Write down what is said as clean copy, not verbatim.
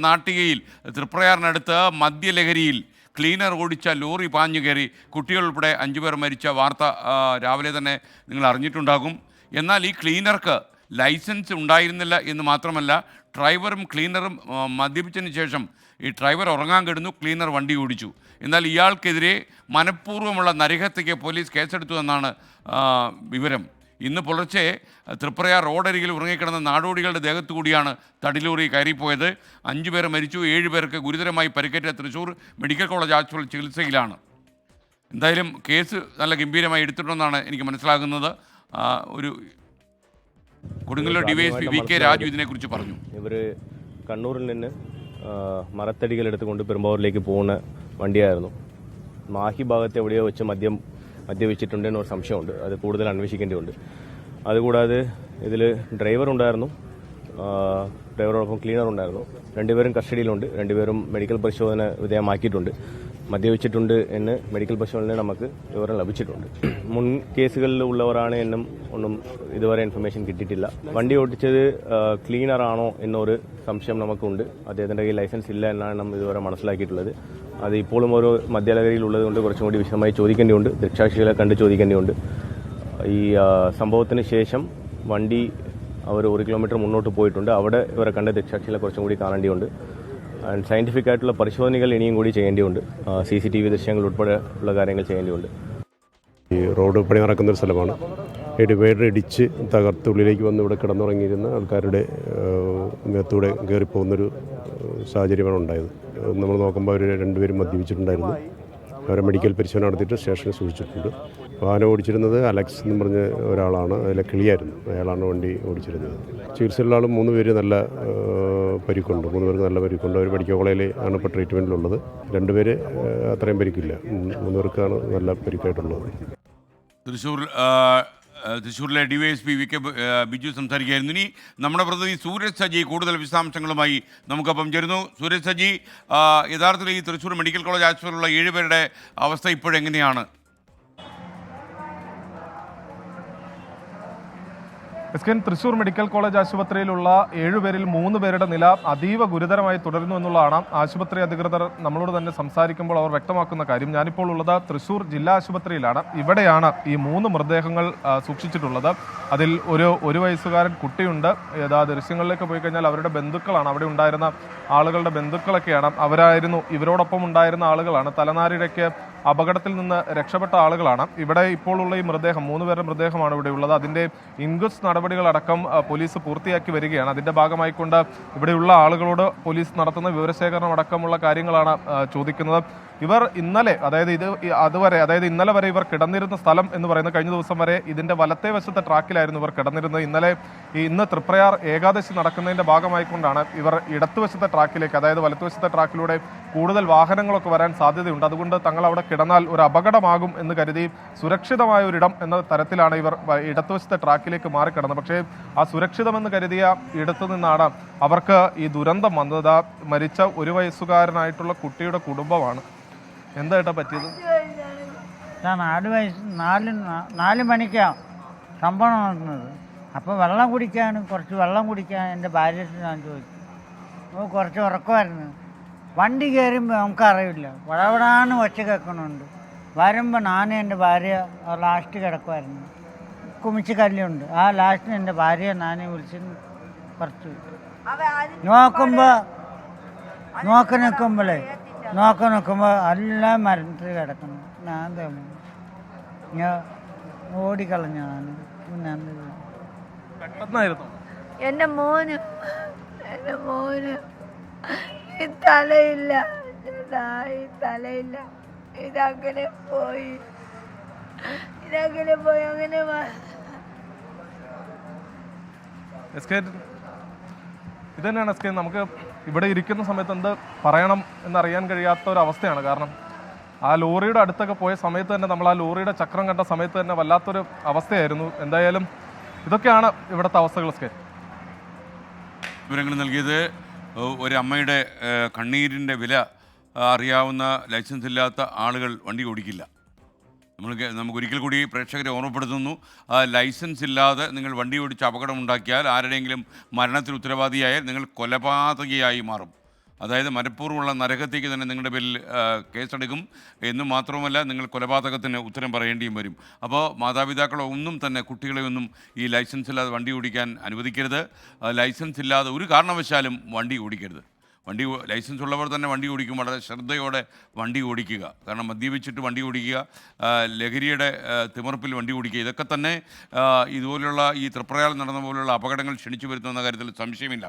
നാട്ടികയിൽ തൃപ്രയാറിനടുത്ത് മദ്യലഹരിയിൽ ക്ലീനർ ഓടിച്ച ലോറി പാഞ്ഞു കയറി കുട്ടികളുൾപ്പെടെ 5 പേർ മരിച്ച വാർത്ത രാവിലെ തന്നെ നിങ്ങൾ അറിഞ്ഞിട്ടുണ്ടാകും. എന്നാൽ ഈ ക്ലീനർക്ക് ലൈസൻസ് ഉണ്ടായിരുന്നില്ല എന്ന് മാത്രമല്ല, ഡ്രൈവറും ക്ലീനറും മദ്യപിച്ചതിന് ശേഷം ഈ ഡ്രൈവർ ഉറങ്ങാൻ കിടന്നു, ക്ലീനർ വണ്ടി ഓടിച്ചു. എന്നാൽ ഇയാൾക്കെതിരെ മനഃപൂർവ്വമുള്ള നരഹത്യയ്ക്ക് പോലീസ് കേസെടുത്തു എന്നാണ് വിവരം. ഇന്ന് പുലർച്ചെ തൃപ്രയാർ റോഡരികിൽ ഉറങ്ങിക്കിടന്ന നാടോടികളുടെ ദേഹത്തു കൂടിയാണ് തടിലോറി കയറിപ്പോയത്. 5 പേർ മരിച്ചു, 7 പേർക്ക് ഗുരുതരമായി പരിക്കേറ്റ തൃശ്ശൂർ മെഡിക്കൽ കോളേജ് ആശുപത്രിയിൽ ചികിത്സയിലാണ്. എന്തായാലും കേസ് നല്ല ഗംഭീരമായി എടുത്തിട്ടുണ്ടെന്നാണ് എനിക്ക് മനസ്സിലാകുന്നത്. ഒരു Kodungallur DYSP V K Raju ഇതിനെക്കുറിച്ച് പറഞ്ഞു. ഇവർ കണ്ണൂരിൽ നിന്ന് മരത്തടികൾ എടുത്തുകൊണ്ട് പെരുമ്പാവൂരിലേക്ക് പോകുന്ന വണ്ടിയായിരുന്നു. മാഹി ഭാഗത്ത് എവിടെയോ വെച്ച് മദ്യപിച്ചിട്ടുണ്ടെന്ന് ഒരു സംശയമുണ്ട്. അത് കൂടുതൽ അന്വേഷിക്കേണ്ടതുണ്ട്. അതുകൂടാതെ ഇതിൽ ഡ്രൈവർ ഉണ്ടായിരുന്നു, ഡ്രൈവറോടൊപ്പം ക്ലീനർ ഉണ്ടായിരുന്നു. 2 പേരും കസ്റ്റഡിയിലുണ്ട്. 2 പേരും മെഡിക്കൽ പരിശോധന വിധേയമാക്കിയിട്ടുണ്ട്. മദ്യപിച്ചിട്ടുണ്ട് എന്ന് മെഡിക്കൽ പരിശോധനയിൽ നമുക്ക് വിവരം ലഭിച്ചിട്ടുണ്ട്. മുൻ കേസുകളിൽ ഉള്ളവരാണ് എന്നും ഒന്നും ഇതുവരെ ഇൻഫർമേഷൻ കിട്ടിയിട്ടില്ല. വണ്ടി ഓടിച്ചത് ക്ലീനറാണോ എന്നൊരു സംശയം നമുക്കുണ്ട്. അദ്ദേഹത്തിൻ്റെ കയ്യിൽ ലൈസൻസ് ഇല്ല എന്നാണ് നമ്മൾ ഇതുവരെ മനസ്സിലാക്കിയിട്ടുള്ളത്. അത് ഇപ്പോഴും ഒരു മദ്യലഹരിയിൽ ഉള്ളതുകൊണ്ട് കുറച്ചും കൂടി വിശദമായി ചോദിക്കേണ്ടിയുണ്ട്. ദൃക്സാക്ഷികളെ കണ്ട് ചോദിക്കേണ്ടിയുണ്ട്. ഈ സംഭവത്തിന് ശേഷം വണ്ടി അവർ 1 കിലോമീറ്റർ മുന്നോട്ട് പോയിട്ടുണ്ട്. അവിടെ ഇവരെ കണ്ട ദൃക്സാക്ഷികളെ കുറച്ചും കൂടി കാണേണ്ടിയുണ്ട്. ആൻഡ് സയൻറ്റിഫിക് ആയിട്ടുള്ള പരിശോധനകൾ ഇനിയും കൂടി ചെയ്യേണ്ടിയുണ്ട്. CCTV ദൃശ്യങ്ങൾ ഉൾപ്പെടെ ഉള്ള കാര്യങ്ങൾ ചെയ്യേണ്ടിയുണ്ട്. ഈ റോഡ് പണി നടക്കുന്നൊരു സ്ഥലമാണ്. ഡിവൈഡർ ഇടിച്ച് തകർത്ത് ഉള്ളിലേക്ക് വന്ന് ഇവിടെ കിടന്നുറങ്ങിയിരുന്ന ആൾക്കാരുടെ മേത്തൂടെ കയറിപ്പോകുന്നൊരു സാഹചര്യമാണ് ഉണ്ടായത്. നമ്മൾ നോക്കുമ്പോൾ അവർ 2 പേരും മദ്യപിച്ചിട്ടുണ്ടായിരുന്നു. അവരെ മെഡിക്കൽ പരിശോധന നടത്തിയിട്ട് സ്റ്റേഷനിൽ സൂക്ഷിച്ചിട്ടുണ്ട്. വാഹനം ഓടിച്ചിരുന്നത് അലക്സ് എന്ന് പറഞ്ഞ ഒരാളാണ്. അതിലെ കിളിയായിരുന്നു, അയാളാണ് വണ്ടി ഓടിച്ചിരുന്നത്. ചികിത്സയിലുള്ള ആൾ 3 പേര് നല്ല പരിക്കുണ്ട്. 3 പേർക്ക് നല്ല പരിക്കുണ്ട്. അവർ മെഡിക്കൽ കോളേജിൽ ആണ് ഇപ്പോൾ ട്രീറ്റ്മെൻറ്റിലുള്ളത്. 2 പേര് അത്രയും പരിക്കില്ല. 3 പേർക്കാണ് നല്ല പരിക്കായിട്ടുള്ളത്. തൃശ്ശൂരിലെ ഡിവൈഎസ്പി വി കെ ബിജു സംസാരിക്കുകയായിരുന്നു. ഇനി നമ്മുടെ പ്രതിനിധി സൂരജ് സജി കൂടുതൽ വിശദാംശങ്ങളുമായി നമുക്കൊപ്പം ചേരുന്നു. സൂരജ് സജി, യഥാർത്ഥത്തിൽ ഈ തൃശ്ശൂർ മെഡിക്കൽ കോളേജ് ആശുപത്രിയിലുള്ള 7 പേരുടെ അവസ്ഥ ഇപ്പോഴെങ്ങനെയാണ്? തൃശ്ശൂർ മെഡിക്കൽ കോളേജ് ആശുപത്രിയിലുള്ള 7 പേരിൽ 3 പേരുടെ നില അതീവ ഗുരുതരമായി തുടരുന്നു എന്നുള്ളതാണ് ആശുപത്രി അധികൃതർ നമ്മളോട് തന്നെ സംസാരിക്കുമ്പോൾ അവർ വ്യക്തമാക്കുന്ന കാര്യം. ഞാനിപ്പോൾ ഉള്ളത് തൃശ്ശൂർ ജില്ലാ ആശുപത്രിയിലാണ്. ഇവിടെയാണ് ഈ 3 മൃതദേഹങ്ങൾ സൂക്ഷിച്ചിട്ടുള്ളത്. അതിൽ ഒരു വയസ്സുകാരൻ കുട്ടിയുണ്ട്. ദൃശ്യങ്ങളിലേക്ക് പോയി കഴിഞ്ഞാൽ അവരുടെ ബന്ധുക്കളാണ്, അവിടെ ഉണ്ടായിരുന്ന ആളുകളുടെ ബന്ധുക്കളൊക്കെയാണ്. അവരായിരുന്നു ഇവരോടൊപ്പം ഉണ്ടായിരുന്ന ആളുകളാണ്. തലനാരിഴയ്ക്ക് അപകടത്തിൽ നിന്ന് രക്ഷപ്പെട്ട ആളുകളാണ്. ഇവിടെ ഇപ്പോൾ ഉള്ള ഈ മൃതദേഹം 3 പേരുടെ മൃതദേഹമാണ് ഇവിടെ ഉള്ളത്. അതിൻ്റെ ഇൻക്വസ്റ്റ് നടപടികളടക്കം പോലീസ് പൂർത്തിയാക്കി വരികയാണ്. അതിൻ്റെ ഭാഗമായിക്കൊണ്ട് ഇവിടെയുള്ള ആളുകളോട് പോലീസ് നടത്തുന്ന വിവരശേഖരണം അടക്കമുള്ള കാര്യങ്ങളാണ് ചോദിക്കുന്നത്. ഇവർ ഇന്നലെ, ഇന്നലെ വരെ ഇവർ കിടന്നിരുന്ന സ്ഥലം എന്ന് പറയുന്നത്, കഴിഞ്ഞ ദിവസം വരെ ഇതിൻ്റെ വലത്തേ വശത്തെ ട്രാക്കിലായിരുന്നു ഇവർ കിടന്നിരുന്നത്. ഇന്ന് തൃപ്രയാർ ഏകാദശി നടക്കുന്നതിൻ്റെ ഭാഗമായിക്കൊണ്ടാണ് ഇവർ ഇടത്തുവശത്തെ ട്രാക്കിലേക്ക്, അതായത് വലത്തുവശത്തെ ട്രാക്കിലൂടെ കൂടുതൽ വാഹനങ്ങളൊക്കെ വരാൻ സാധ്യതയുണ്ട്. അതുകൊണ്ട് തങ്ങൾ അവിടെ കിടന്നാൽ ഒരു അപകടമാകും എന്ന് കരുതി സുരക്ഷിതമായ ഒരിടം എന്ന തരത്തിലാണ് ഇവർ ഇടത്തുവശത്തെ ട്രാക്കിലേക്ക് മാറിക്കിടന്നത്. പക്ഷേ ആ സുരക്ഷിതമെന്ന് കരുതിയ ഇടത്തു നിന്നാണ് അവർക്ക് ഈ ദുരന്തം വന്നത്. മരിച്ച 1 വയസ്സുകാരനായിട്ടുള്ള കുട്ടിയുടെ കുടുംബമാണ്. എന്തായിട്ടാ പറ്റിയത്? 4 മണിക്കാണ് സംഭവം നടക്കുന്നത്. അപ്പോൾ കുറച്ച് വെള്ളം കുടിക്കാൻ എൻ്റെ ഭാര്യയ്ക്ക് ഞാൻ ചോദിച്ചു. കുറച്ച് ഉറക്കമായിരുന്നു. വണ്ടി കയറുമ്പോൾ നമുക്കറിയില്ല, വടവടാന്ന് ഒച്ച കേൾക്കണുണ്ട്. വരുമ്പോൾ ഞാനും എൻ്റെ ഭാര്യ ലാസ്റ്റ് കിടക്കുമായിരുന്നു. കുമിച്ച് കല്ലുണ്ട്. ആ ലാസ്റ്റിന് എൻ്റെ ഭാര്യ ഞാനെ വിളിച്ച് കുറച്ച് നിൽക്കുമ്പോൾ എല്ലാം മരത്തിൽ കിടക്കണം. ഞാൻ ഓടിക്കളഞ്ഞ എൻ്റെ മോന് ഈ തലയില്ല, ഇതങ്ങനെ പോയി അങ്ങനെ ഇതന്നെയാണ് എസ് കെ. നമുക്ക് ഇവിടെ ഇരിക്കുന്ന സമയത്ത് എന്ത് പറയണം എന്നറിയാൻ കഴിയാത്ത ഒരു അവസ്ഥയാണ്. കാരണം ആ ലോറിയുടെ അടുത്തൊക്കെ പോയ സമയത്ത് തന്നെ, നമ്മൾ ആ ലോറിയുടെ ചക്രം കണ്ട സമയത്ത് തന്നെ വല്ലാത്തൊരു അവസ്ഥയായിരുന്നു. എന്തായാലും ഇതൊക്കെയാണ് ഇവിടുത്തെ അവസ്ഥകൾ. എസ് കെ, വിവരങ്ങൾ നൽകിയത് ഒരു അമ്മയുടെ കണ്ണീരിൻ്റെ വില അറിയാവുന്ന ലൈസൻസ് ഇല്ലാത്ത ആളുകൾ വണ്ടി ഓടിക്കില്ല. നമുക്കൊരിക്കൽ കൂടി പ്രേക്ഷകരെ ഓർമ്മപ്പെടുത്തുന്നു, ലൈസൻസ് ഇല്ലാതെ നിങ്ങൾ വണ്ടി ഓടിച്ച് അപകടമുണ്ടാക്കിയാൽ, ആരുടെയെങ്കിലും മരണത്തിന് ഉത്തരവാദിയായാൽ നിങ്ങൾ കൊലപാതകയായി മാറും. അതായത് മനഃപൂർവ്വമുള്ള നരകത്തേക്ക് തന്നെ നിങ്ങളുടെ പേരിൽ കേസെടുക്കും എന്ന് മാത്രവുമല്ല നിങ്ങൾ കൊലപാതകത്തിന് ഉത്തരം പറയേണ്ടിയും വരും. അപ്പോൾ മാതാപിതാക്കളെ ഒന്നും തന്നെ കുട്ടികളെ ഒന്നും ഈ ലൈസൻസ് ഇല്ലാതെ വണ്ടി ഓടിക്കാൻ അനുവദിക്കരുത്. ലൈസൻസ് ഇല്ലാതെ ഒരു കാരണവശാലും വണ്ടി ഓടിക്കരുത്. ലൈസൻസ് ഉള്ളവർ തന്നെ വണ്ടി ഓടിക്കും, വളരെ ശ്രദ്ധയോടെ വണ്ടി ഓടിക്കുക. കാരണം മദ്യപിച്ചിട്ട് വണ്ടി ഓടിക്കുക, ലഹരിയുടെ തിമിർപ്പിൽ വണ്ടി ഓടിക്കുക, ഇതൊക്കെ തന്നെ ഇതുപോലുള്ള ഈ തൃപ്രയാറിൽ നടന്ന പോലുള്ള അപകടങ്ങൾ ക്ഷണിച്ചു വരുത്തുന്ന കാര്യത്തിൽ സംശയമില്ല.